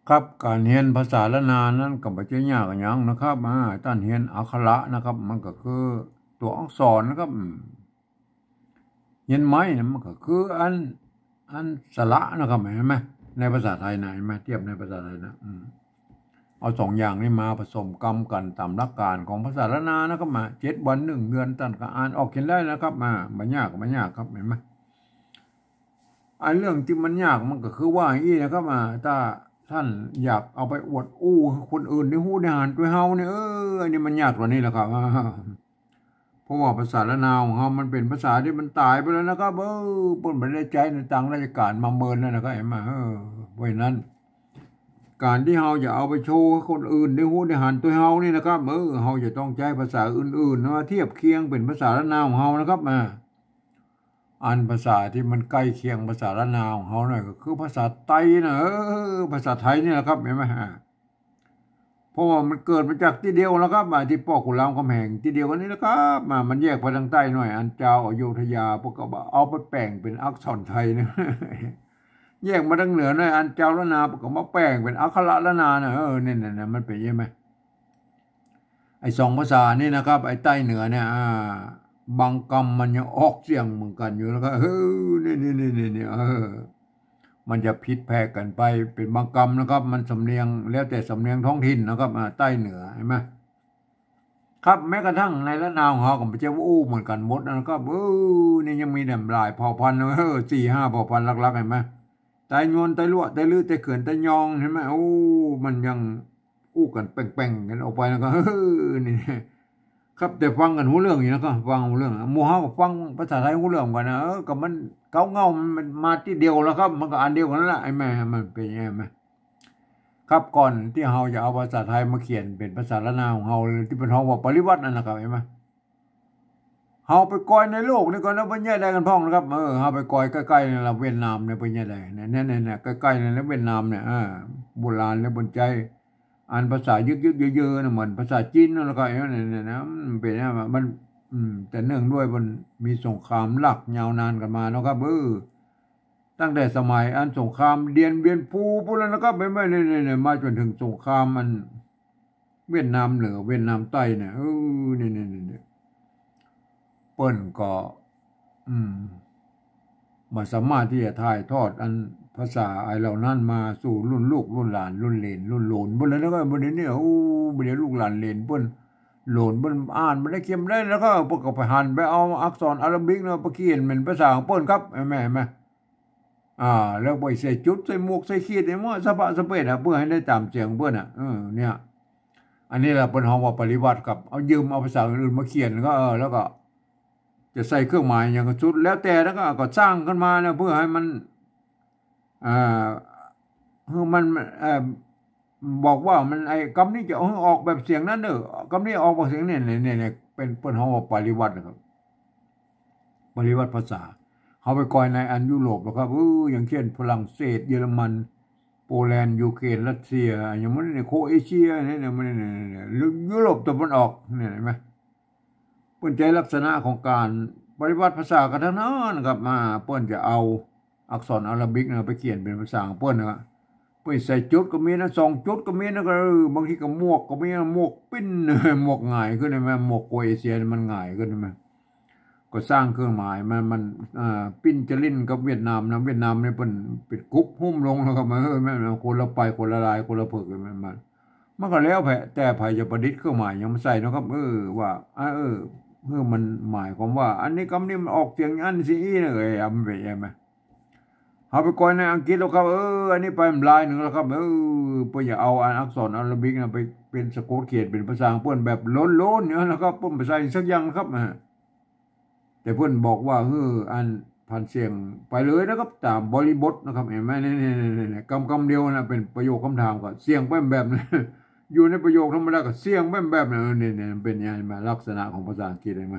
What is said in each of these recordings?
ครับการเรียนภาษาละนานนั้นก็บ่ใช่ยากอิหยังนะครับท่านเรียนอักขระนะครับมันก็คือตัวอักษรนะครับเรียนไม้เนี่ยมันก็คืออันสระนะครับเห็นไหมในภาษาไทยนะเห็นไหมเทียบในภาษาไทยนะเอาสองอย่างนี้มาผสมกรรมกันตามหลักการของภาษาละนานะครับมา7 วัน1 เดือนท่านก็อ่านออกเขียนได้นะครับไม่ยากไม่ยากครับเห็นไหมอันเรื่องที่มันยากมันก็คือว่าอย่างนี้นะครับถ้าท่านอยากเอาไปอวดอู้คนอื่นในหูในหานตัวเฮาเนี่ยอันนี้มันยากกว่านี้แหละครับเพราะว่าภาษาละนาวของเฮามันเป็นภาษาที่มันตายไปแล้วนะครับปนไม่ได้ใจในต่างราชการมาเมินนั่นนะครับเห็นไหมเพราะนั้นการที่เฮาจะเอาไปโชว์คนอื่นในหูในหานตัวเฮานี่นะครับเฮาจะต้องใช้ภาษาอื่นๆมาเทียบเคียงเป็นภาษาละนาวของเฮานะครับอันภาษาที่มันใกล้เคียงภาษาละนาวของเขาหน่อยก็คือภาษาไทยนะภาษาไทยนี่แหละครับเห็นไหมเพราะว่ามันเกิดมาจากที่เดียวแล้วครับที่พ่อขุนรามคำแหงที่เดียวกันนี้นะครับมันแยกไปทางใต้หน่อยอันเจ้าอโยธยาพวกก็เอาไปแปลงเป็นอักษรไทยนะแยกมาทางเหนือหน่อยอันเจ้าละนาพวกก็มาแปลงเป็นอักขระละนานะเนี่ยมันเป็นยังไงไอ้สองภาษานี่นะครับไอ้ใต้เหนือเนี่ยบางคำมันยังออกเสียงเหมือนกันอยู่แล้วก็นี่มันจะผิดแพกกันไปเป็นบางคำนะครับมันสำเนียงแล้วแต่สำเนียงท้องถิ่นนะครับใต้เหนือเห็นไหมครับแม้กระทั่งในละนาวของเขาก็ไม่ใช่ว่าอู้เหมือนกันหมดนะครับนี่ยังมีหลายเผ่าพันธุ์4-5 เผ่าพันธุ์ลักๆเห็นไหมไตยวนไตลั่วไตลื้อไตเขื่อนไตยองเห็นไหมมันยังอู้กันแป่งๆกันออกไปแล้วก็นี่ครับแต่ฟังกันหูเรื่องอยู่นะครับฟังหูเรื่องหมู่เฮาก็ฟังภาษาไทยหูเรื่องกันนะก็มันเก้าเงามันมาที่เดียวแล้วครับมันก็อันเดียวกันนั่นแหละไอ้แม่มันเป็นยังไงไหมครับก่อนที่เฮาจะเอาภาษาไทยมาเขียนเป็นภาษาละนาของเฮาที่เป็นเฮาว่าปริวัตินั่นแหละครับเห็นไหมเฮาไปกอยในโลกนี่ก่อนนะเพิ่นแยกได้กันพ้องนะครับเฮาไปกอยใกล้ๆในเวียดนามเนี่ยเพิ่นแยกได้เนี่ยใกล้ๆในเวียดนามเนี่ยโบราณและบนใจอ่านภาษายึกๆเยอะๆนะเหมือนภาษาจีนแล้วก็เนี่ยนะมันเป็นมันแต่เนื่องด้วยมันมีสงครามหลักยาวนานกันมาแล้วครับตั้งแต่สมัยอันสงครามเดียนเบียนพูพวกนั้นนะครับไม่เนี่ยมาจนถึงสงครามมันเวียดนามเหนือเวียดนามใต้เนี่ยเนี่ยเปิ้นก็มาสามารถที่จะถ่ายทอดอันภาษาไอเหล่านั้นมาสู่รุ่นลูกรุ่นหลานรุ่นเหลนรุ่นโหลนบนนั้นแล้วก็บนนี้เนี่ยบนนี้ลูกหลานเหลนเปิ้นโหลนเปิ้นอ่านไม่ได้เขียนได้แล้วก็พวกก็ไปหันไปเอาอักษรอาหรับิกเนาะไปเขียนเป็นภาษาของเปิ้นครับแม่แล้วไปใส่จุดใส่หมวกใส่ขีดไอ้มั่วสะพะสะเปดเพื่อให้ได้ตามเสียงเปิ้นเนี่ยอันนี้แหละเป็นห้องว่าปริวัติครับเอายืมเอาภาษาอื่นมาเขียนก็แล้วก็จะใส่เครื่องหมายอย่างชุดแล้วแต่แล้วก็สร้างขึ้นมาเนี่ยเพื่อให้มันมันบอกว่ามันไอ้คำนี้จะออกแบบเสียงนั้นคำนี้ออกแบบเสียงเนี่ยเป็นห้องว่าปริวัตินะครับปริวัติภาษาเขาไปก่อยในอันยุโรปนะครับอย่างเช่นฝรั่งเศสเยอรมันโปแลนด์ยูเครนรัสเซียอย่างมันเนี่ยโครเอเชียเนี่ยมันเนี่ยยุโรปตะวันออกเนี่ยเห็นไหมเปิ้นใจลักษณะของการปฏิวัติภาษากันทั้งนั้นนะครับเปิ้นจะเอาอักษรอาหรับิกไปเขียนเป็นภาษาของเปิ้นนะเปิ้นใส่จุดก็มีนะ2 จุดก็มีนะก็บางทีก็หมวกก็มีหมวกปิ้นหมวกง่ายขึ้นได้ไหมหมวกโครเอเชียมันง่ายขึ้นได้ไหมก็สร้างเครื่องหมายมันปิ้นจะลิ้นกับเวียดนามนะเวียดนามเนี่ยเป็นกรุ๊ปหุ้มลงแล้วก็มาแม่คนละไปคนละลายคนละเผือกมันก็แล้วแต่ไผจะประดิษฐ์เครื่องหมายยังไม่ใส่นะครับว่ามันหมายความว่าอันนี้คำนี้มันออกเสียงอันสิเลยมันเป็นยังไงเอาไปก่อนในอังกฤษแล้วครับอันนี้ไปลายหนึ่งแล้วครับเพื่ออย่าเอาอักษรอาหรับิกนะไปเป็นสะกดเขียนเป็นภาษาเพื่อนแบบล้นๆเนี่ยนะครับเพื่อนภาษาสักอย่างครับแต่เพื่อนบอกว่าอันผ่านเสียงไปเลยนะครับตามบริบทนะครับเห็นไหมนี่คำเดียวนะเป็นประโยคคำถามก็เสียงแบบนี้อยู่ในประโยคธรรมดาก็เสียงแบบนี้เนี่ยเป็นยังไงมาลักษณะของภาษาอังกฤษได้ไหม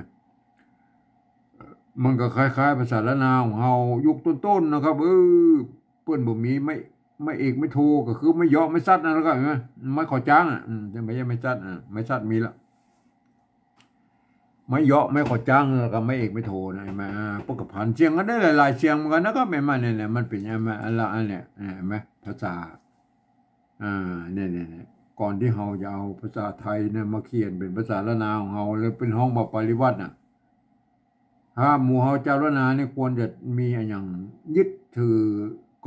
มันก็คล้ายๆภาษาละนาของเฮายุคต้นๆนะครับเพื่อนบ่มีไม่เอกไม่โทก็คือไม่เยาะไม่ซัดนะครับเห็นไหมไม่ขอจ้างจะไม่ใช่ไม่ซัดไม่ซัดมีละไม่เยาะไม่ขอจ้างแล้วก็ไม่เอกไม่โทนะเห็นไหมพวกกับผ่านเสียงกันได้หลายๆเสียงเหมือนกันนะครับเห็นไหมเนี่ยมันเป็นยังไงอะไรเนี่ยเห็นไหมภาษา เนี่ยก่อนที่เราจะเอาภาษาไทยเนี่ยมาเขียนเป็นภาษาละนาของเราหรือเป็นห้องปริวัติน่ะถ้าหมู่เราเจ้าละนาเนี่ยควรจะมีอย่างยึดถือ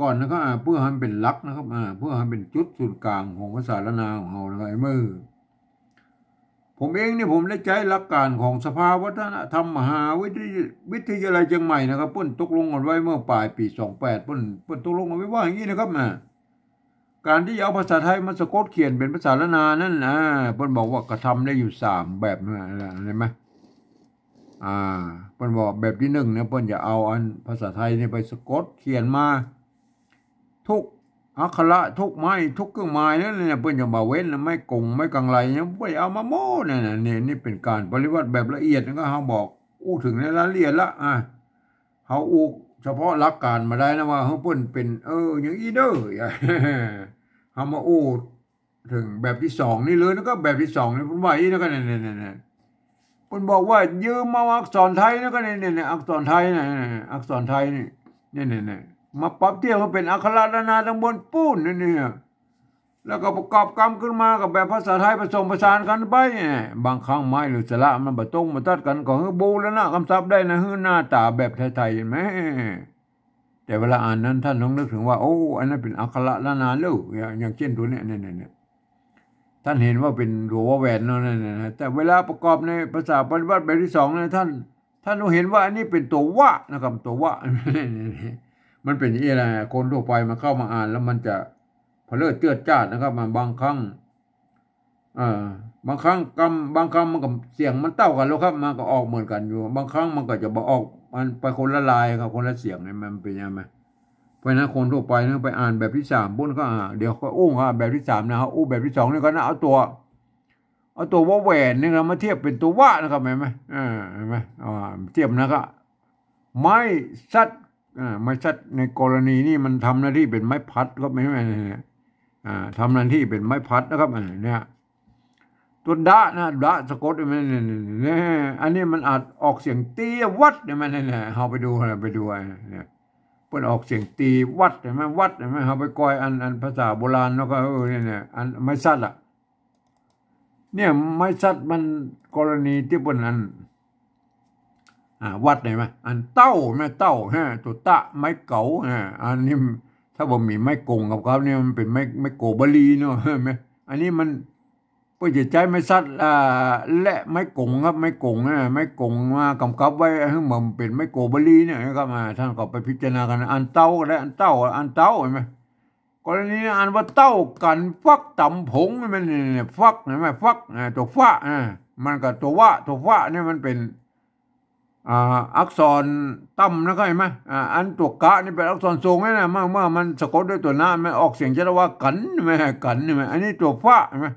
ก่อนนะครับเพื่อให้มันเป็นหลักนะครับเพื่อให้เป็นจุดศูนย์กลางของภาษาละนาของเรานะครับมือผมเองนี่ผมได้ใช้หลักการของสภาวัฒนธรรมมหาวิทยาลัยเชียงใหม่นะครับเพิ่นตกลงกันไว้เมื่อปลายปี28เพิ่นตกลงกันไว้ว่าอย่างนี้นะครับการที่เอาภาษาไทยมาสะกดเขียนเป็นภาษาละนานั่นเพิ่นบอกว่ากระทำได้อยู่3แบบเห็นไหมเพิ่นบอกแบบที่1เนี่ยเพิ่นจะเอาอันภาษาไทยนี่ไปสะกดเขียนมาทุกอักขระทุกไม้ทุกเครื่องหมายนั่นเนี่ยเพิ่นจะมาเว้นไม่กงไม่กังไรยังบ่เอามาโม้นี่เป็นการปฏิวัติแบบละเอียดก็เฮาบอกถึงในรายละเอียดละเฮาเฉพาะหลักการมาได้นะว่าเฮาเพิ่นเป็นอย่างอีเด้อเฮามาถึงแบบที่2นี่เลยนะครับแบบที่2นี่เพิ่นว่าอีนะก็เนี่ยเพิ่นบอกว่ายืมมาอักษรไทยนะก็เนี่ยอักษรไทยนะอักษรไทยนี่เนี่ยมาปรับเทียบมาเป็นอักขระละนาทั้งบนปูนนี่แล้วก็ประกอบกรรมขึ้นมากับแบบภาษาไทยผสมผสานกันไปบางครั้งไม้หรือสระมันบ่ตรงมาตัดกันก็คือบูแล้วนะคำศัพท์ได้นะคือหน้าตาแบบไทยๆเห็นไหมแต่เวลาอ่านนั้นท่านต้องนึกถึงว่าอันนั้นเป็นอักขระละนาเลยอย่างเช่นตัวเนี้ยเนี่ยท่านเห็นว่าเป็นรัวแหวนนั่นแต่เวลาประกอบในภาษาปฏิวัติแบบที่2เนี่ยท่านต้องเห็นว่าอันนี้เป็นตัววะนะครับตัววะมันเป็นอะไรคนทั่วไปมาเข้ามาอ่านแล้วมันจะพเลิดเจือดจ้าดนะครับบางครั้งบางครั้งบางครั้งมันกับเสียงมันเต้ากันแล้วครับมันก็ออกเหมือนกันอยู่บางครั้งมันก็จะออกมันไปคนละลายครับคนละเสียงเนี่ยมันเป็นยังไงเพราะนั้นคนทั่วไปนะไปอ่านแบบที่3บุ้นก็เดี๋ยวก็แบบที่3นะครับแบบที่2นี่ก็นะเอาตัวว่าแหวนนี่เรามาเทียบเป็นตัวว่านะครับเห็นไหมเห็นไหมเทียบนะครับไม้สัตไม่ชัดในกรณีนี้มันทำหน้าที่เป็นไม้พัดก็ไม่ทำหน้าที่เป็นไม้พัดนะครับเนี่ยตัวดะสะกดเนี่ยอันนี้มันอาจออกเสียงตีวัดเนี่ยเราไปดูเนี่ยเพิ่นออกเสียงตีวัดเห็นไหมวัดเห็นไหมเราไปกอยอันภาษาโบราณแล้วก็เนี่ยอันไม้ชัดเนี่ยไม้ชัดมันกรณีที่เพิ่นอันวัดได้ไหมอันเต้าตัวตะไม้เก๋าอันนี้ถ้าบ่มีไม้กงกับเขาเนี่ยมันเป็นไม้โกบลีเนาะไหมอันนี้มันเพื่อจะใช้ไม้ซัดและไม้กงครับไม้กงมากำกับไว้ให้มันเป็นไม้โกบลีเนี่ยครับท่านก็ไปพิจารณากันอันเต้าและอันเต้าเห็นไหมกรณีอันว่าเต้ากันฟักตำผงมันเนี่ยฟักเห็นไหมฟักตัวฟ้ามันกับตัวว่าเนี่ยมันเป็นอักษรต่ำนะครับเห็นไหมอันตัวกะนี่เป็นอักษรทรงนะเมื่อมันสะกดด้วยตัวหน้ามันออกเสียงจะว่ากันไหมกันไหมอันนี้ตัวฟ้าเห็นไหม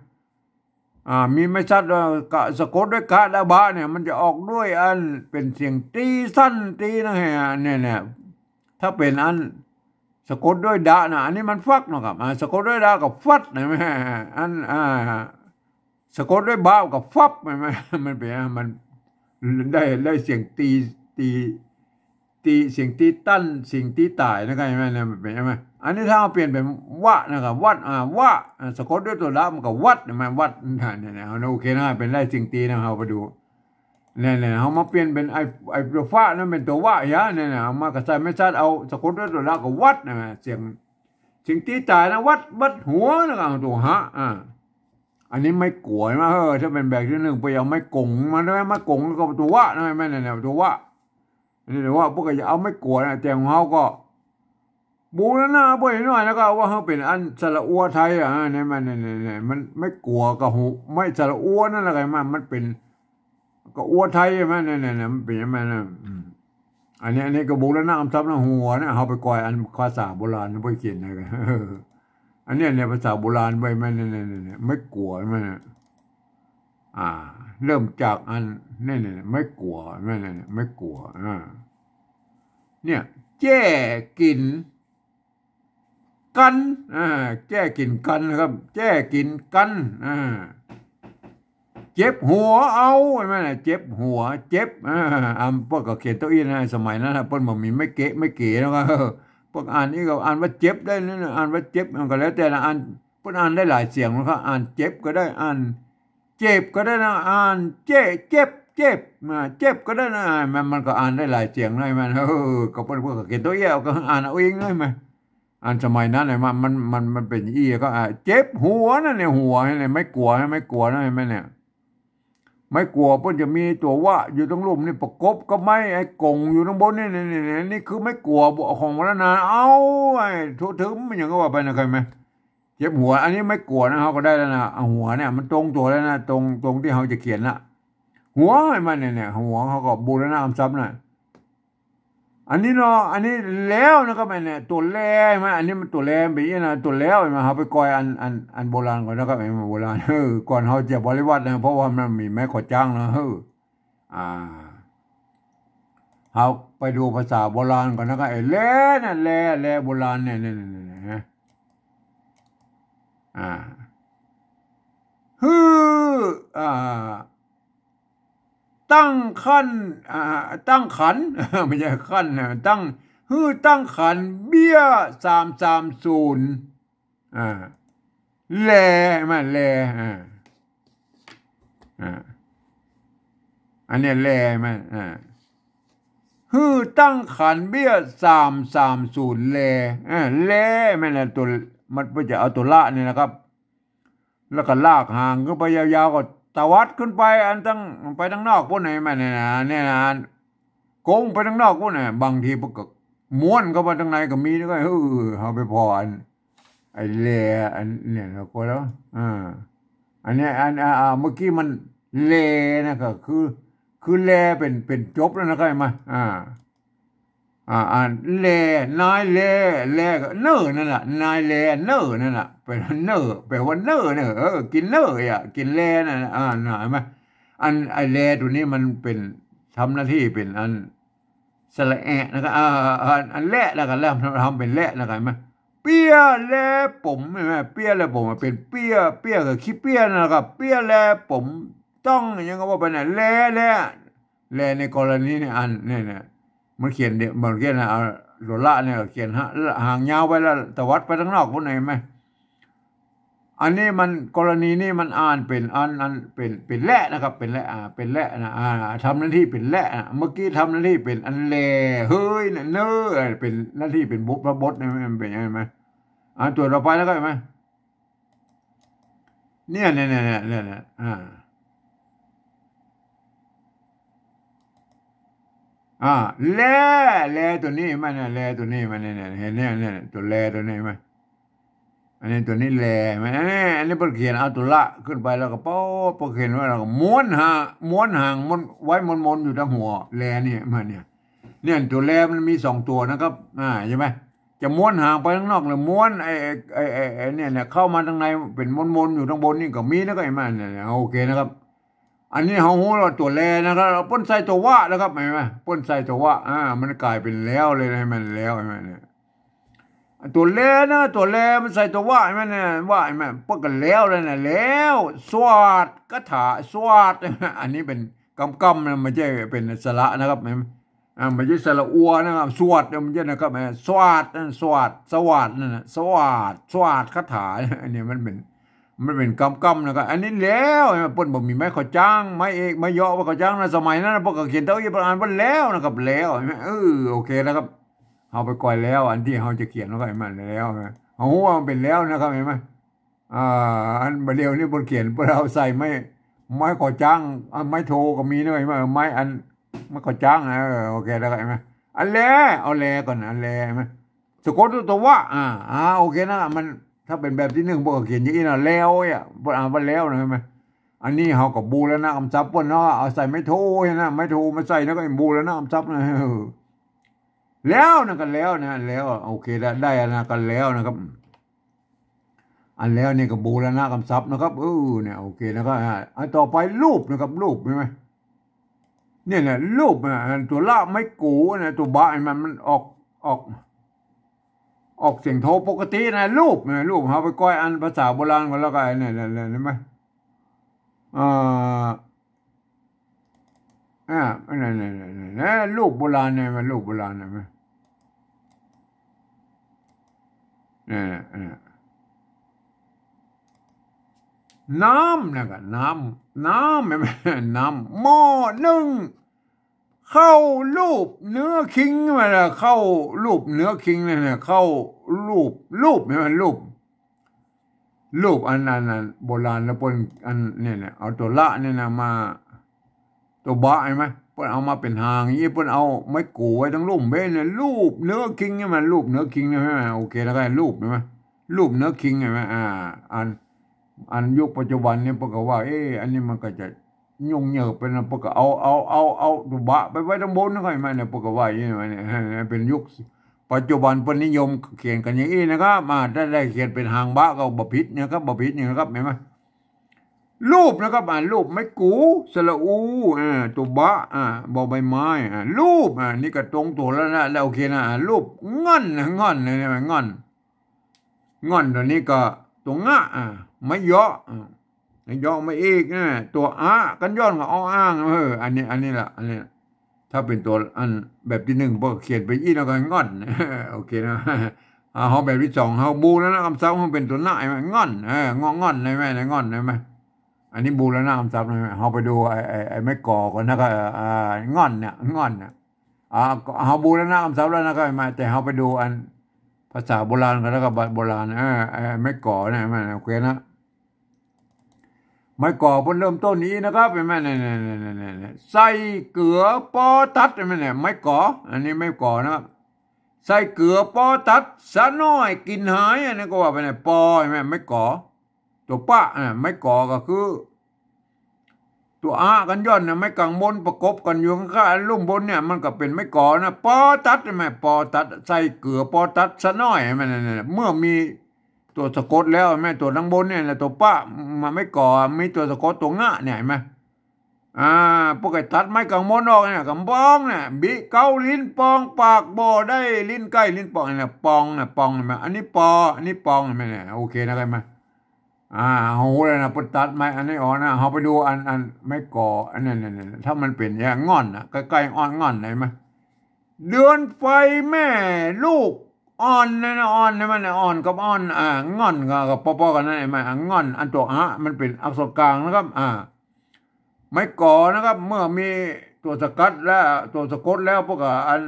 มีไม่ชัดกะสะกดด้วยกะและบะเนี่ยมันจะออกด้วยอันเป็นเสียงตีสั้นตีนะฮะเนี่ยถ้าเป็นอันสะกดด้วยดะนะอันนี้มันฟักนะครับสะกดด้วยดะกับฟัดเห็นไหมอันสะกดด้วยบะกับฟับเห็นไหมมันเป็นมันได้เสียงตีเสียงตีตั้นเสียงตีตายนะครับเห็นไหมเนี่ยเป็นใช่ไหมอันนี้ถ้าเราเปลี่ยนเป็นวะนะครับวัดวะสะกดด้วยตัวละมันก็วัดเห็นไหมวัดเนี่ยโอเคนะเป็นได้เสียงตีนะเราไปดูเนี่ยเรามาเปลี่ยนเป็นไอ้ตัวฟ้านั่นเป็นตัววะเนี่ยเอามากระจายไม่ชัดเอาสะกดด้วยตัวละก็วัดนะเสียงตีตายนะวัดหัวนะครับตัวฮะอันนี้ไม่กลัวนะถ้าเป็นแบบที่1ไปเอาไม่กงมาได้ไม่กงก็ตัววะนะไม่เนี่ยตัววะนี่แต่ว่าพวกก็จะเอาไม่กลัวนะแต่ของเขาก็บูแล้วนะบ่อยหน่อยแล้วก็ว่าเขาเป็นอันสระอัวไทยเนี่ยมันไม่กลัวกับหูไม่สระอัวนั่นแหละไงมันเป็นก็อัวไทยใช่ไหมเนี่ยมันเป็นยังไงนะอันนี้ก็บูแล้วนะคำศัพท์นะหัวเนี่ยเขาไปกอยอันภาษาโบราณไปเขียนอะไรกันอันนี้เนี่ยภาษาโบราณไปเนี่ยไม่กลัวมันเริ่มจากอันนี่ไม่กลัวไม่กลัวเนี่ยแจ้กินกันแจ้กินกันนะครับแจ้กินกันเจ็บหัวเอาใช่ไหมเจ็บหัวเจ็บพวกก็เขียนตัวอีนะสมัยนั้นนะเพิ่นบอกมีไม่เก๋แล้วก็พวกอ่านนี่ก็อ่านว่าเจ็บได้นั่นอ่านว่าเจ็บมันก็แล้วแต่ละอ่าน พิ่นอ่านได้หลายเสียงนะครับอ่านเจ็บก็ได้อ่านเจ็บก็ได้นะอ่านเจ็บเจ็บเจ็บมาเจ็บก็ได้นะมันก็อ่านได้หลายเสียงเลยมันก็เพิ่นก็เขียนตัวเอี้ยก็อ่านเอาเองเลยมั้ยอ่านสมัยนั้นน่ะมันเป็นอี้ก็เจ็บหัวนั่นเนี่ยหัวนี่ไม่กลัวนะเห็นมั้ยเนี่ยไม่กลัวเพิ่นจะมีตัวว่าอยู่ตรงลุ่มนี่ประกบก็ไม่ไอ้กงอยู่ตรงบนนี่คือไม่กลัวของวรนาเอาไอ้ทุถึงมันยังก็ว่าไปนะเคยมั้ยเจ็บหัวอันนี้ไม่กลัวนะเขาก็ได้แล้วนะเอาหัวเนี่ยมันตรงตัวแล้วนะตรงที่เขาจะเขียนละหัวมันเนี่ยหัวเขาก็บูรณะคำศัพท์น่ะอันนี้เนาะอันนี้แล้วนะครับเนี่ยตัวแลมาอันนี้มันตัวแลไปอีนะตัวแล้วมาเขาไปกอยอันโบราณก่อนนะครับไอ้โบราณก่อนเขาจะบริวัตินะเพราะว่ามันมีไม้ขอจ้างนะเขาไปดูภาษาโบราณก่อนนะครับไอ้แลน่ะแลโบราณเนี่ยฮือตั้งขันตั้งขันไม่ใช่ขันนะตั้งขันเบี้ย330แลมาแลอันนี้แลมาตั้งขันเบี้ย330แลมันน่ะตัวมันก็จะเอาตัวละนี่นะครับแล้วก็ลากห่างขึ้นไปยาวๆก็ตวัดขึ้นไปอันตั้งไปทางนอกพวกไหนมาเนี่ยนะโกงไปทางนอกพวกไหนบางทีพวกม้วนเข้าไปทางในก็มีแล้วก็เอาไปพอไอ้แลอันเนี่ยนะก็แล้วอันนี้เมื่อกี้มันแลนะก็คือแลเป็นจบแล้วนะครับมาแลนายแลก็เน้อนั่นล่ะนายแลเน้อนั่นล่ะเป็นเน้อแปลว่าเน้อเนี่ยกินเน้อกินแลนั่นน่ะเห็นมั้ยไอ้แลตัวนี้มันเป็นทำหน้าที่เป็นอันสระแอะนะครับอันและแล้วก็แล้วทำเป็นและแล้วกันมั้ยเปียแลผมใช่มั้ยเปียแลผมเป็นเปียก็ขี้เปียนะครับเปียแลผมต้องยังก็ว่าเป็นแลในกรณีนี่อันเนี่ยมันเขียนมันเขียนเอาโลละเนี่ยเขียนห่างยาวไปแล้วตวัดไปข้างนอกพวกไหนมั้ยอันนี้มันกรณีนี้มันอ่านเป็นอันเป็นและนะครับเป็นและเป็นและนะทำหน้าที่เป็นและเมื่อกี้ทำหน้าที่เป็นอันแลเฮ้ยเน้อเป็นหน้าที่เป็นบุพบทนี่มันเป็นยังไงมั้ยตัวต่อไปแล้วก็เห็นมั้ยเนี่ยแลตัวนี้มันแลตัวนี้มันเนี่ยเห็นเนี่ยตัวแลตัวนี้มั้ยอันนี้ตัวนี้แลมั้ยอันนี้เพิ่นเขียนเอาตัวละขึ้นไปแล้วก็ป๊อเขียนไว้แล้วก็ม้วนหางมันไว้มนอยู่ทางหัวแลนี่มันเนี่ยตัวแลมันมี2ตัวนะครับใช่มั้ยจะม้วนหางไปข้างนอกหรือม้วนไอ้เนี่ยเข้ามาทางในเป็นมนอยู่ทางบนนี่ก็มีนะก็ไอ้มันเนี่ยโอเคนะครับอันนี้เฮาฮู้ว่าตัวแลนะครับเปิ้นใส่ตัววะนะครับเห็นมั้ยเปิ้นใส่ตัววะมันกลายเป็นแล้วเลยให้มันแล้วเห็นมั้ยเนี่ยตัวแลนะตัวแลมันใส่ตัววะเห็นมั้ยเนี่ยว่าเห็นมั้ยเปิ้นก็แล้วเลยนะแล้วสวัสดคาถาสวัสดอันนี้เป็นกำนะไม่ใช่เป็นสระนะครับเห็นมั้ยไม่ใช่สระอัวนะครับสวัสดมันจะนะครับสวัสดนั่นสวัสดนั่นน่ะสวัสดคาถาอันนี้มันเป็นกำนะครับอันนี้แล้วเปิ้นบ่มีไม้ขอจ้างไม้เอกไม้ย่อว่าขอจ้างนะสมัยนั้นพวกก็เขียนเต้าอี้อ่านว่าแล้วนะครับแล้วโอเคนะครับเฮาไปก่อยแล้วอันที่เฮาจะเขียนว่ามันแล้วเฮาฮู้ว่ามันเป็นแล้วนะครับเห็นมั้ยอันบ่เดียวนี่บ่เขียนเพิ่นเอาใส่ไม้ขอจ้างไม้โทก็มีด้วยไม้อันไม้ขอจ้างโอเคแล้วก็เห็นมั้ยอันแลเอาแลก่อนอันแลเห็นมั้ยสะกดตัวว่าโอเคนะมันถ้าเป็นแบบที่1พวกเขียนอย่างนี้นะแล้วบ่อ่านว่าแล้วนะใช่มั้ยอันนี้เฮาก็บูรณะคำศัพท์เพิ่นเนาะเอาใส่ไม้โทนะไม้โทมาใส่แล้วก็บูรณะคำศัพท์นะแล้วนะก็แล้วนะแล้วโอเคได้นะก็แล้วนะครับอันแล้วนี่ก็บูรณะคำศัพท์นะครับเนี่ยโอเคนะครับอันต่อไปรูปนะครับรูปใช่มั้ยเนี่ยรูปตัวละไม่กูนะตัวบะมันออกเสียงโทปกตินะรูปเฮาไปก้อยอันภาษาโบราณกันแล้วก็เนี่ยเห็นมั้ยนั่นรูปโบราณเนี่ยมันรูปโบราณนะมั้ย น้ำนะก็น้ำไม่น้ำหม้อนึ่งเข้ารูปเนื้อคิงมาละเข้ารูปเนื้อคิงเนี่ยเข้ารูปไม่มันรูปอันนั้นโบราณแล้วเปิ้นอันเนี่ยเอาตัวละเนี่ยนะมาตัวบะใช่ไหมเปิ้นเอามาเป็นหางอย่างนี้เปิ้นเอาไม้กูไว้ทั้งลุ่มเบ้เนี่ยรูปเนื้อคิงใช่ไหมรูปเนื้อคิงใช่ไหมโอเคแล้วก็รูปใช่ไหมรูปเนื้อคิงใช่ไหมอันยุคปัจจุบันเนี่ยเปิ้นก็ว่าอันนี้มันก็จะยุ่งเหยิงเป็นเปิ้นก็เอาตัวบะไปไว้ทั้งบนนะค่อยมาเนี่ยเปิ้นก็ว่าอย่างนี้เนี่ยเป็นยุคปัจจุบันเปิ้นนิยมเขียนกันอย่างนี้นะครับมาได้เขียนเป็นหางบะก็บ่ผิดนะครับบ่ผิดนี่นะครับเห็นไหมรูปนะครับรูปไม้กูสระอูตัวบะบอใบไม้รูปนี่ก็ตรงตัวแล้วนะแล้วโอเคนะรูปง่อนเลยนะง่อนตัวนี้ก็ตัวงะไม่เยาะไม่อีกนะตัวกันย้อนกับอ้างอันนี้แหละอันนี้ถ้าเป็นตัวอันแบบที่หนึ่งพอเขียนไปอีแล้วก็ง่อนโอเคนะเขาแบบที่สองเขาบูแล้วนะคำศัพท์เขาเป็นตัวหน้าไหมง่อนง่อนได้ไหมง่อนได้ไหมอันนี้บูแล้วนะคำศัพท์เลยเขาไปดูไอ้ไม่ก่อก่อนนะก็ง่อนเขาบูแล้วนะคำศัพท์แล้วนะก็มาแต่เขาไปดูอันภาษาโบราณกันแล้วก็โบราณไม่ก่อนะมันโอเคนะไม่ก่อเพิ่นเริ่มต้นนี้นะครับเป็นแม่เนี่ยใส่เกลือปอตัดเป็นแม่เนี่ยไม่ก่ออันนี้ไม่ก่อนะครับใส่เกลือปอตัดสะน้อยกินหายอันนี้ก็ว่าเป็นไงปอใช่ไหมไม่ก่อตัวปะไม่ก่อก็คือตัวกันย้อนเนี่ยไม่กังบนประกบกันอยู่ข้างๆลุ่มบนเนี่ยมันก็เป็นไม่ก่อนะปอตัดใช่ไหมปอตัดใส่เกลือปอตัดสะน้อยใช่ไหมเนี่ยเมื่อมีตัวสะกดแล้วแม่ตัวทั้งบนเนี่ยตัวป้ามาไม่ก่อมีตัวสะกดตัวงะเนี่ยเห็นไหมพวกไอ้ตัดไม้กังมนออกเนี่ยกำปองเนี่ยบิเกาลิ้นปองปากบ่ได้ลิ้นใกล้ลิ้นปองเนี่ยปองเห็นไหมอันนี้ปออันนี้ปองเห็นไหมเนี่ยโอเคนะกันไหมโหเลยนะปตัดไม้อันนี้อ๋อนะเขาไปดูอันไม่ก่ออันนั้นถ้ามันเป็นอย่างง่อนใกล้ๆอ่อนง่อนเห็นไหมเดือนไฟแม่ลูกอ่อนนะอ่อนนี่มันอ่อนกับอ่อนง่อนกับปอกันนั่นเองมันง่อนอันตัวมันเป็นอักษรกลางนะครับไม่ก่อนะครับเมื่อมีตัวสกัดแล้วตัวสะกดแล้วพวกอัน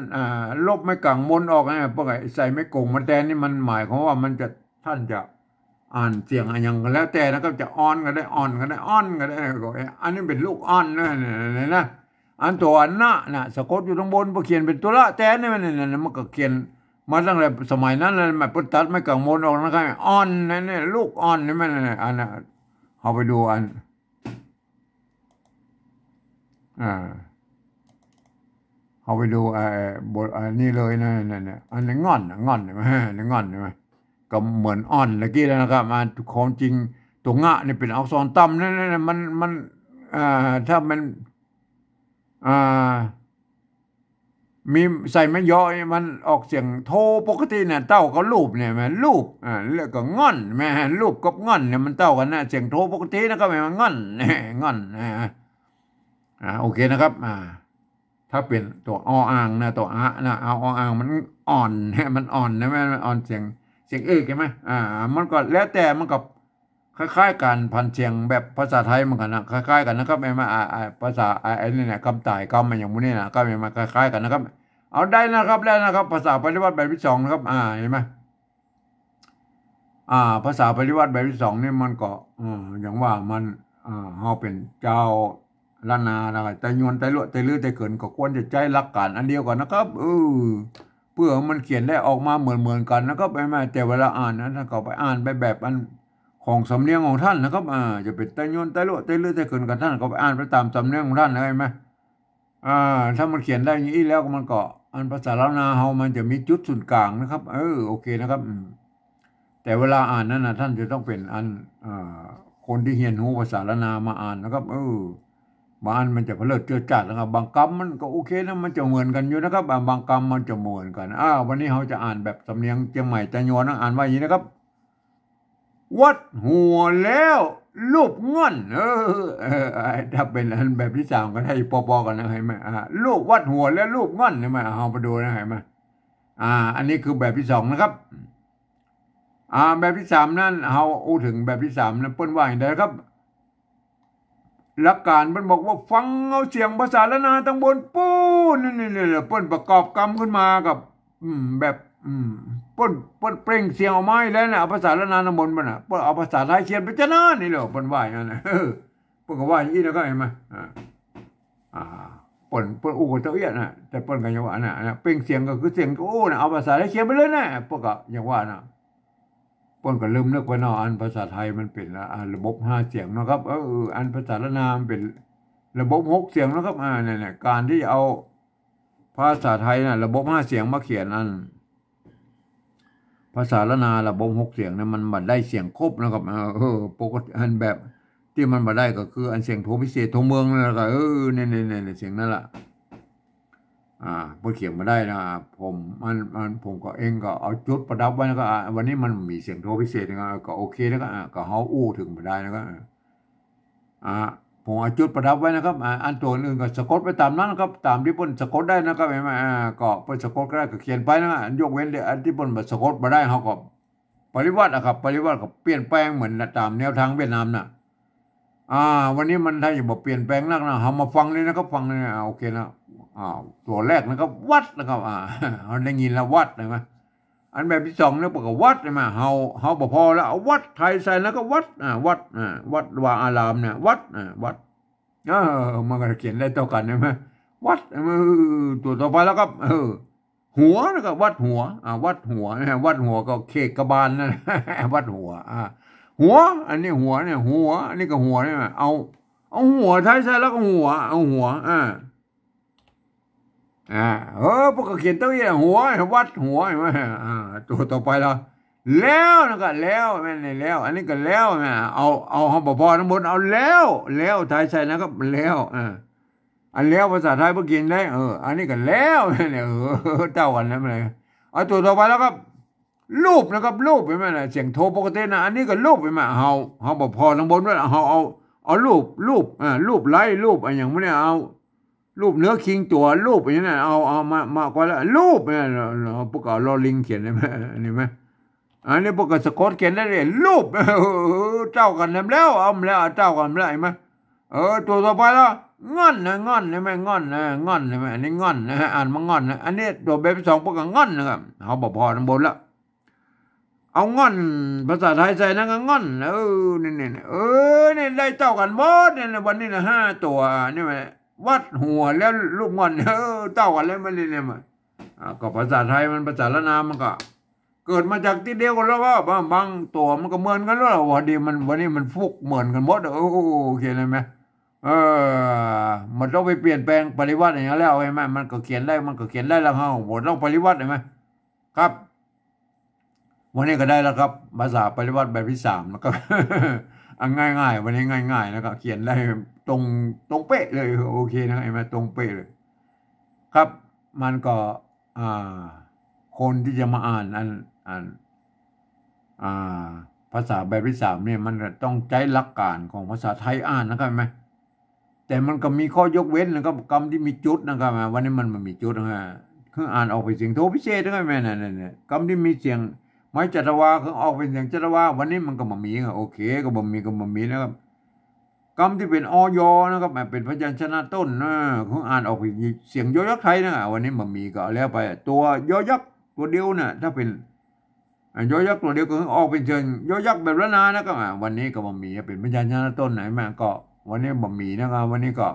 ลบไม่กังมนออกนะพวกใส่ไม่กงมันแทนนี่มันหมายความว่ามันจะท่านจะอ่านเสียงอย่างก็แล้วแต่นะครับจะอ่อนก็ได้อ่อนก็ได้อ่อนก็ได้อันนี้เป็นลูกอ่อนนะอันตัวน่ะสะกดอยู่ตรงบนพอเขียนเป็นตัวละแต่นี่มันก็เขียนมาตั้งแต่สมัยนั้นเลยมาปตัดไม่กังวลออกนะครับอ่อนนี่ลูกอ่อนนี่มันอันน่ะเอาไปดูอันเอาไปดูบทอันนี้เลยนะอันนี้ง่อนใช่ไหมง่อนใช่ไหมก็เหมือนอ่อนเมื่อกี้แล้วนะครับมาของจริงตัวงะนี่เป็นอักษรต่ำนั่นมันถ้ามันมีใส่ไม่ย่อมันออกเสียงโทปกติเนี่ยเต้ากับรูปเนี่ยมันรูปแล้วก็ง่อนแม่รูปกับง่อนเนี่ยมันเต้ากันนะเสียงโทปกตินะครับมันง่อนง่อนโอเคนะครับถ้าเป็นตัวอ่างนะตัวนะเอาอ่างมันอ่อนมันอ่อนนะมันอ่อนเสียงเอกใช่ไหมมันก็แล้วแต่มันกับคล้ายๆกันพันเสียงแบบภาษาไทยเหมือนกันนะคล้ายๆกันนะครับไม่มาภาษาไอ้นี่เนี่ยคำต่ายคำมันอย่างพวกนี้นะก็ไม่มาคล้ายๆกันนะครับเอาได้นะครับแล้วนะครับภาษาปฏิวัติแบบที่สองนะครับเห็นไหมภาษาปฏิวัติแบบที่สองนี่มันก็อย่างว่ามันเขาเป็นเจ้าล้านนานะครับแต่ยวนแต่ลวดแต่ลื้อแต่เขินก็ควรจะใจรักกันอันเดียวกันนะครับเพื่อมันเขียนได้ออกมาเหมือนกันนะครับไม่มาแต่เวลาอ่านนะถ้าก็ไปอ่านไปแบบอันของสำเนียงของท่านนะครับจะเป็นแต่ยวนแต่ลวดแต่ลื้อแต่เขินกันท่านก็ไปอ่านไปตามสำเนียงของท่านนะเห็นไหมถ้ามันเขียนได้อย่างนี้แล้วมันก็อันภาษาล้านนาเฮามันจะมีจุดศูนย์กลางนะครับโอเคนะครับแต่เวลาอ่านนั้นนะท่านจะต้องเป็นอันคนที่เรียนรู้ภาษาล้านนามาอ่านนะครับบางอันมันจะเพลิดเจือจัดนะครับบางคำมันก็โอเคนะมันจะเหมือนกันอยู่นะครับบางคำมันจะเหมือนกันวันนี้เราจะอ่านแบบสำเนียงเชียงใหม่จะยวนนะอ่านว่าอย่างนี้นะครับวัดหัวแล้วรูปง่อนถ้าเป็นอันแบบที่สามก็ได้ปอกันนะเห็นไหมรูปวัดหัวแล้วรูปง่อนเห็นไหมเอาไปดูนะเห็นไหมอันนี้คือแบบที่สองนะครับ แบบที่สามนั่นเอาถึงแบบที่สามนั้นเปิ้นว่าอย่างไรครับหลักการมันบอกว่าฟังเอาเสียงภาษาละนาตั้งบนปูนี่เปิ้นประกอบกรรมขึ้นมากับแบบเปิ้นเปล่งเสียงออกมาแล้วนะเอาภาษาละนาตั้งบนมันเปิ้นเอาภาษาไทยเขียนไปจะนั่นนี่เหรอเปิ้นว่าอย่างนั้นเปิ้นก็ว่าอย่างนี้นะก็เห็นไหมเปิ้นอู้กับตัวเอี้ยนะแต่เปิ้นก็ยังว่านะเปล่งเสียงก็คือเสียงโอ้นะเอาภาษาไทยเขียนไปเลยนะเปิ้นก็ยังว่านะเปิ้นก็ลืมนึกไปเนาะอันภาษาไทยมันเป็นระบบ5เสียงนะครับอันภาษาละนามเป็นระบบ6เสียงนะครับเนี่ยการที่เอาภาษาไทยน่ะระบบ5เสียงมาเขียนอันภาษาละนาระบบ6เสียงเนี่ยมันบ่ได้เสียงครบนะครับปกติอันแบบที่มันบ่ได้ก็คืออันเสียงโทพิเศษโทเมืองนั่นแหละก็เนี่ยเสียงนั่นแหละเพื่อเขียนมาได้นะผมก็เองก็เอาจุดประดับไว้แล้วก็วันนี้มันมีเสียงโทพิเศษนะก็โอเคแล้วก็เฮาถึงมาได้นะครับผมเอาจุดประดับไว้นะครับอันตัวอื่นก็สะกดไปตามนั้นนะครับตามที่เปิ้นสะกดได้นะครับก็เปิ้นสะกดก็ได้ก็เขียนไปนะยกเว้นอันที่เปิ้นบ่สะกดบ่ได้เฮาก็ปริวัติครับปริวัติก็เปลี่ยนแปลงเหมือนตามแนวทางเวียดนามน่ะวันนี้มันถ้าจะบอกเปลี่ยนแปลงนักนะเรามาฟังเลยนะครับฟังเลยโอเคนะตัวแรกนะครับวัดนะครับเราได้ยินแล้ววัดใช่ไหมอันแบบที่สองเนี่ยบอกว่าวัดใช่ไหมเฮาบ่พอแล้วเอาวัดไทยใส่แล้วก็วัดวัดวาอารามเนี่ยวัดวัดมันก็เขียนได้เท่ากันใช่ไหมวัดตัวต่อไปแล้วครับหัวนะครับวัดหัววัดหัววัดหัวก็เคกกระบาลนะวัดหัวหัวอันนี้หัวเนี่ยหัวอันนี้ก็หัวเนี่ยเอาหัวไทยใส่แล้วก็หัวเอาหัวพวกก็เขียนตัวอย่างหัววัดหัวเห็นไหมตัวต่อไปแล้วนะครับแล้วแม่นี่แล้วอันนี้ก็แล้วแม่เอาห้องปพทั้งบนเอาแล้วไทยใส่นะครับแล้วอันแล้วภาษาไทยเพิ่งกินได้อันนี้ก็แล้วเนี่ยเจ้ากันแล้วเลยเอาตัวต่อไปแล้วครับรูปนะครับรูปเห็นไหมนะเสียงโทปกตินะอันนี้ก็รูปเห็นไหมเฮาบ่พอทั้งบนด้วยเอารูปรูปไล่รูปอย่างไม่ได้เอารูปเนื้อคิงตัวรูปอย่างนี้นะเอามากว่าแล้วรูปเนี่ยพวกเอาลอลิงเขียนได้ไหมนี่ไหมอันนี้พวกสะกดเขียนได้เลยรูปเจ้ากันแล้วเอาแล้วเจ้ากันแล้วเห็นไหมตัวต่อไปแล้วงอนใช่ไหมงอนใช่ไหมอันนี้งอนนะอ่านมางอนนะอันนี้ตัวแบบสองพวกงอนนะครับเขาบอกพอทั้งบนแล้วเอางอนภาษาไทยใส่นั่นก็งอนนี่ได้เจ้ากันหมดเนี่ยวันนี้นะ5ตัวนี่ไหมวัดหัวแล้วลูกงอนเจ้ากันแล้วมันเนี่ยมันก็ภาษาไทยมันภาษาละนามมันก็เกิดมาจากที่เดียวกันแล้วก็บางตัวมันก็เหมือนกันแล้ววันนี้มันฟุกเหมือนกันหมดโอเคเลยไหมมันต้องไปเปลี่ยนแปลงปริวัติอย่างนี้แล้วใช่ไหมมันก็เขียนได้แล้วเฮาหมดต้องปริวัติใช่ไหมครับวันนี้ก็ได้แล้วครับภาษาปริวัติแบบที่3นะครับง่ายวันนี้ง่ายนะครับเขียนได้ตรงเป๊ะเลยโอเคนะไอ้มาตรงเป๊ะเลยครับมันก็คนที่จะมาอ่านภาษาแบบที่3เนี่ยมันต้องใช้หลักการของภาษาไทยอ่านนะครับไหมแต่มันก็มีข้อยกเว้นนะครับคำที่มีจุดนะครับวันนี้มันมีจุดนะคืออ่านออกเป็นเสียงโทพิเศษนะครับแม่เนี่ยคำที่มีเสียงไม้จัตวาคือออกเป็นเสียงจัตวาวันนี้มันก็มามีโอเคก็บ่มีนะครับคำที่เป็นอยนะครับเป็นพยัญชนะต้นคืออ่านออกเป็นเสียงยอยักษ์ไทยนะวันนี้มันมีก็แล้วไปตัวยอยักษ์ตัวเดียวน่ะถ้าเป็นยอยักษ์ตัวเดียวก็ออกเป็นเสียงยอยักษ์แบบละนานะครับวันนี้ก็มันมีเป็นพยัญชนะต้นไหนแม่ก็วันนี้บ่มีนะครับวันนี้ก็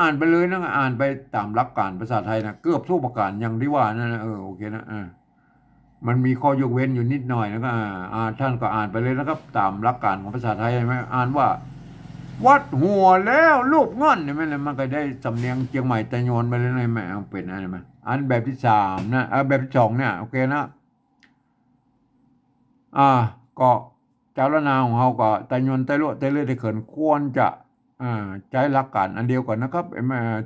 อ่านไปเลยนะอ่านไปตามหลักการภาษาไทยนะเกือบทุกประการอย่างที่ว่านั่นนะโอเคนะมันมีข้อยกเว้นอยู่นิดหน่อยนะก็ท่านก็อ่านไปเลยนะครับตามหลักการของภาษาไทยใช่ไหมอ่านว่าวัดหัวแล้วรูปง่อนใช่ไหมมันก็ได้สำเนียงเชียงใหม่ตะโยนไปเลยไหมเป็นอะไรไหมอันแบบที่3นะแบบที่2เนี่ยโอเคนะก็เจ้าละนาของเขาก็ตะโยนตะโลตะเลื่อยตะเขินควรจะใช้หลักการอันเดียวกันนะครับ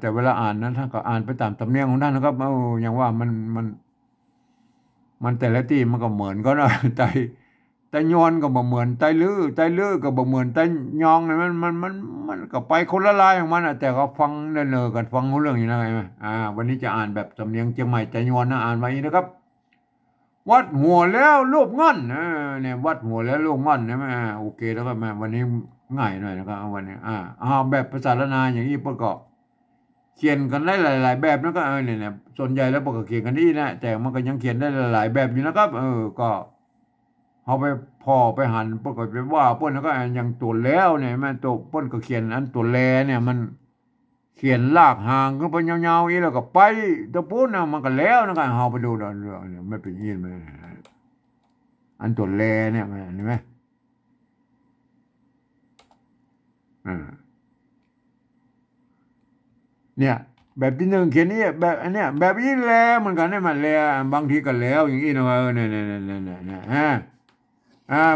แต่เวลาอ่านนั้นท่านก็อ่านไปตามสำเนียงของท่านนะครับอย่างว่ามันแต่ละที่มันก็เหมือนก็นะแต่ย้อนก็บ่เหมือนไตลื้อก็บ่เหมือนไตยองมันก็ไปคนละลายของมันแต่ก็ฟังเนอกันฟังรู้เรื่องอยู่นะไงวันนี้จะอ่านแบบสำเนียงเชียงใหม่แต่ย้อนนะอ่านไว้นะครับ วัดหัวแล้วรูปง่อนเนี่ยวัดหัวแล้วรูปง่อนนะแม่โอเคแล้วก็แม่วันนี้ง่ายหน่อยนะครับวันนี้แบบภาษาละนาอย่างนี้ประกอบเขียนกันได้หลายๆแบบนะก็เนี่ยส่วนใหญ่แล้วปกติเขียนกันนี่นะแต่มันก็ยังเขียนได้หลายๆแบบอยู่นะครับก็เอาไปพอไปหันปกติไปว่าป้นแล้วก็ยังตัวแล้วเนี่ยแม่ตัวป้นก็เขียนอันตัวแลเนี่ยมันเขียนลากห่างก็ไปยาวๆอีแล้วก็ไปตะปูนนะมันก็แล้วนะครับเอาไปดูดอนเนี่ยไม่เป็นยินไหมอันตัวแลเนี่ยมันเห็นไหมเนี่ยแบบที่หนึ่งเขียนนี่แบบอันเนี้ยแบบนี้แล้วเหมือนกันเนี่ยมันแล้วบางทีก็แล้วอย่างนี้นะเนี่ย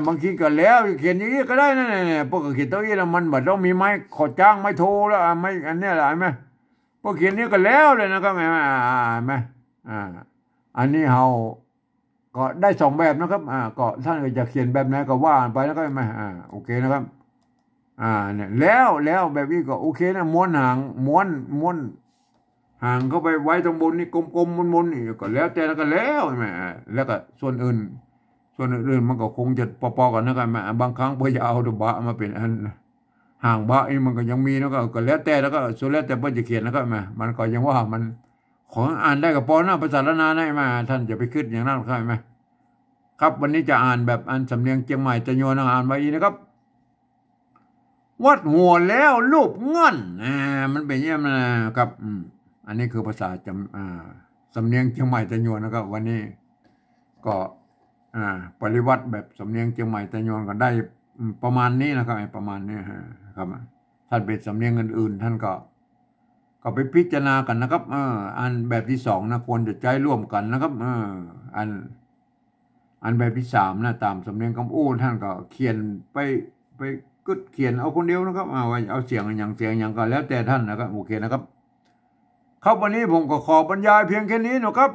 บางทีก็แล้วเขียนอย่างนี้ก็ได้นะเนี่ยพวกเขียนตัวนี้แล้วมันแบบต้องมีไม้ขอจ้างไม้โทแล้วไม่อันเนี้ยอะไรไหมพวกเขียนนี้ก็แล้วเลยนะครับไหมอันนี้เราก็ได้สองแบบนะครับก็ท่านก็จะเขียนแบบไหนก็ว่าไปแล้วก็ไหมโอเคนะครับเนี่ยแล้วแบบนี้ก็โอเคนะม้วนหางม้วนหางเข้าไปไว้ตรงบนนี่กลมๆมนๆนี่ก็แล้วแต่แล้วก็แล้วใช่ไหมแล้วก็ส่วนอื่นมันก็คงจะพอๆกันนะครับบางครั้งเพื่อจะเอาตัวบะมาเป็นอันห่างบะนี่มันก็ยังมีแล้วก็แล้วแต่แล้วก็ส่วนแล้วแต่เพื่อจะเขียนนะครับมันก็ยังว่ามันของอ่านได้กับปอนะภาษาละนาได้มาท่านจะไปคิดอย่างนั้นครับไหมครับวันนี้จะอ่านแบบอันสำเนียงเชียงใหม่จะโยนอ่านไว้อีกนะครับวัดหัวแล้วรูปง่อนมันเป็นอย่างนั้นนะครับอันนี้คือภาษาสำเนียงเชียงใหม่ตะโยนนะครับวันนี้ก็ปริวัติแบบสำเนียงเชียงใหม่ตะโยนกันได้ประมาณนี้นะครับประมาณนี้ครับท่านเป็นสำเนียงอื่นๆท่านก็ไปพิจารณากันนะครับอันแบบที่สองนะควรจะใช้ร่วมกันนะครับอันแบบที่สามนะตามสำเนียงคำอู้ท่านก็เขียนไปก็เขียนเอาคนเดียวนะครับเอาเสียงอย่างก็แล้วแต่ท่านนะครับโอเคนะครับครับวันนี้ผมก็ขอบรรยายเพียงแค่นี้นะครับ